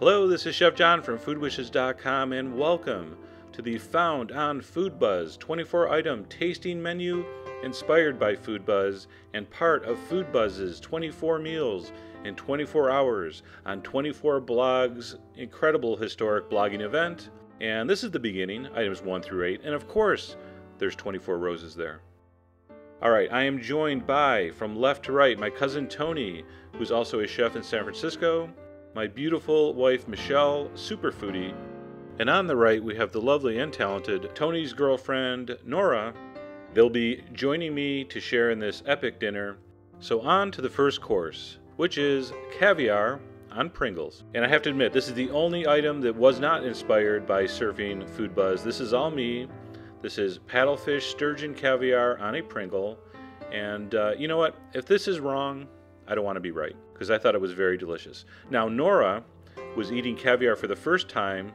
Hello, this is Chef John from foodwishes.com and welcome to the Found on Foodbuzz 24-item tasting menu inspired by Foodbuzz and part of Foodbuzz's 24 meals in 24 hours on 24 blogs incredible historic blogging event. And this is the beginning, items 1 through 8, and of course there's 24 roses there. Alright, I am joined by, from left to right, my cousin Tony, who's also a chef in San Francisco, my beautiful wife Michelle, super foodie, and on the right we have the lovely and talented Tony's girlfriend Nora. They'll be joining me to share in this epic dinner. So on to the first course, which is caviar on Pringles. And I have to admit, this is the only item that was not inspired by surfing Foodbuzz. This is all me. This is paddlefish sturgeon caviar on a Pringle. And you know what? If this is wrong, I don't want to be right, because I thought it was very delicious. Now, Nora was eating caviar for the first time,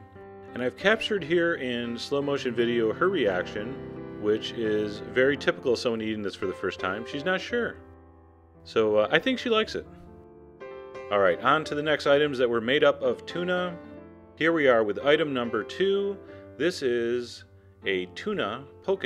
and I've captured here in slow motion video her reaction, which is very typical of someone eating this for the first time. She's not sure. So I think she likes it. All right, on to the next items that were made up of tuna. Here we are with item number 2. This is a tuna poke.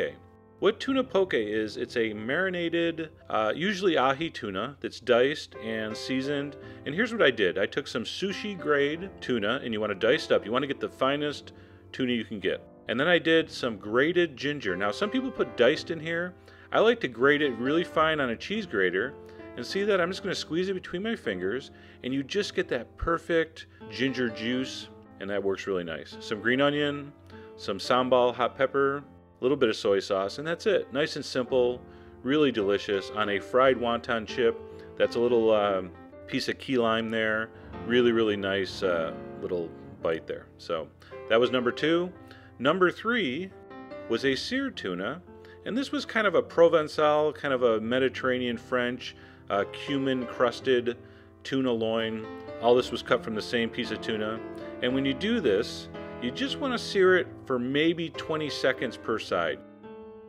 What tuna poke is, it's a marinated, usually ahi tuna that's diced and seasoned. And here's what I did. I took some sushi grade tuna, and you want to dice it up. You want to get the finest tuna you can get. And then I did some grated ginger. Now some people put diced in here. I like to grate it really fine on a cheese grater. And see that? I'm just going to squeeze it between my fingers, and you just get that perfect ginger juice, and that works really nice. Some green onion, some sambal hot pepper, a little bit of soy sauce, and that's it. Nice and simple, really delicious on a fried wonton chip. That's a little piece of key lime there. Really, really nice little bite there. So that was number 2. Number 3 was a seared tuna, and this was kind of a Provençal, kind of a Mediterranean French, cumin crusted tuna loin. All this was cut from the same piece of tuna. And when you do this, you just want to sear it for maybe 20 seconds per side.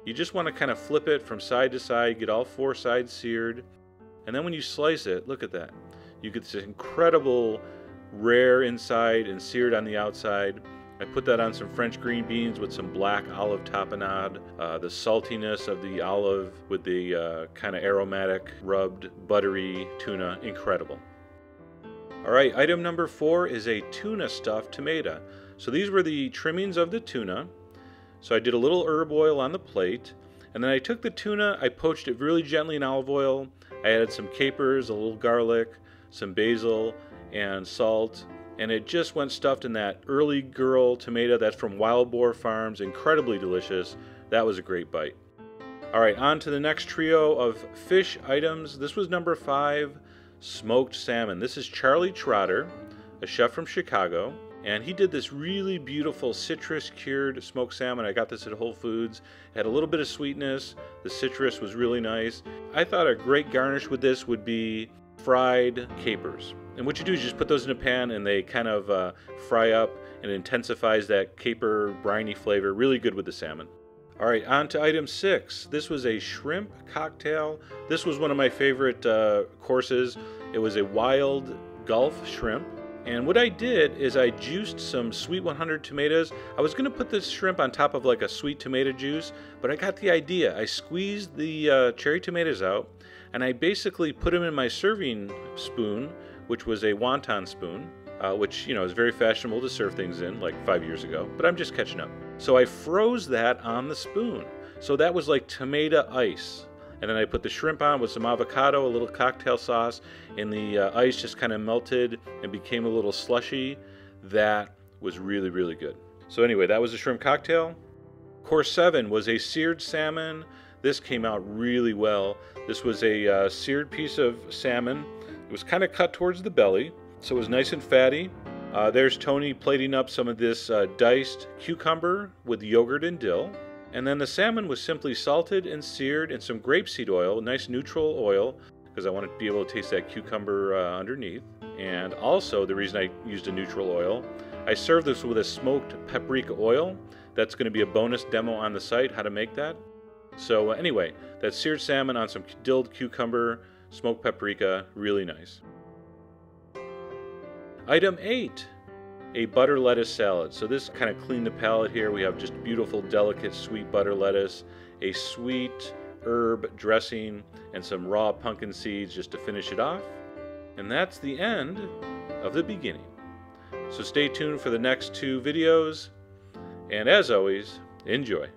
You just want to kind of flip it from side to side, get all 4 sides seared. And then when you slice it, look at that. You get this incredible rare inside and seared on the outside. I put that on some French green beans with some black olive tapenade. The saltiness of the olive with the kind of aromatic, rubbed, buttery tuna, incredible. All right, item number 4 is a tuna stuffed tomato. So these were the trimmings of the tuna. So I did a little herb oil on the plate, and then I took the tuna, I poached it really gently in olive oil. I added some capers, a little garlic, some basil, and salt. And it just went stuffed in that early girl tomato that's from Wild Boar Farms. Incredibly delicious. That was a great bite. All right, on to the next trio of fish items. This was number 5, smoked salmon. This is Charlie Trotter, a chef from Chicago, and he did this really beautiful citrus cured smoked salmon. I got this at Whole Foods. It had a little bit of sweetness. The citrus was really nice. I thought a great garnish with this would be fried capers. And what you do is just put those in a pan, and they kind of fry up, and it intensifies that caper briny flavor. Really good with the salmon. All right, on to item 6. This was a shrimp cocktail. This was one of my favorite courses. It was a wild Gulf shrimp. And what I did is I juiced some Sweet 100 tomatoes. I was going to put this shrimp on top of like a sweet tomato juice, but I got the idea. I squeezed the cherry tomatoes out, and I basically put them in my serving spoon, which was a wonton spoon, which, you know, is very fashionable to serve things in like 5 years ago, but I'm just catching up. So I froze that on the spoon. So that was like tomato ice. And then I put the shrimp on with some avocado, a little cocktail sauce, and the ice just kind of melted and became a little slushy. That was really, really good. So anyway, that was a shrimp cocktail. Course 7 was a seared salmon. This came out really well. This was a seared piece of salmon. It was kind of cut towards the belly, so it was nice and fatty. There's Tony plating up some of this diced cucumber with yogurt and dill. And then the salmon was simply salted and seared in some grapeseed oil, nice neutral oil, because I wanted to be able to taste that cucumber underneath. And also, the reason I used a neutral oil, I served this with a smoked paprika oil. That's going to be a bonus demo on the site, how to make that. So anyway, that's seared salmon on some dilled cucumber, smoked paprika, really nice. Item 8 a butter lettuce salad. So this kind of cleaned the palate here. We have just beautiful, delicate, sweet butter lettuce, a sweet herb dressing, and some raw pumpkin seeds just to finish it off. And that's the end of the beginning. So stay tuned for the next 2 videos, and as always, enjoy.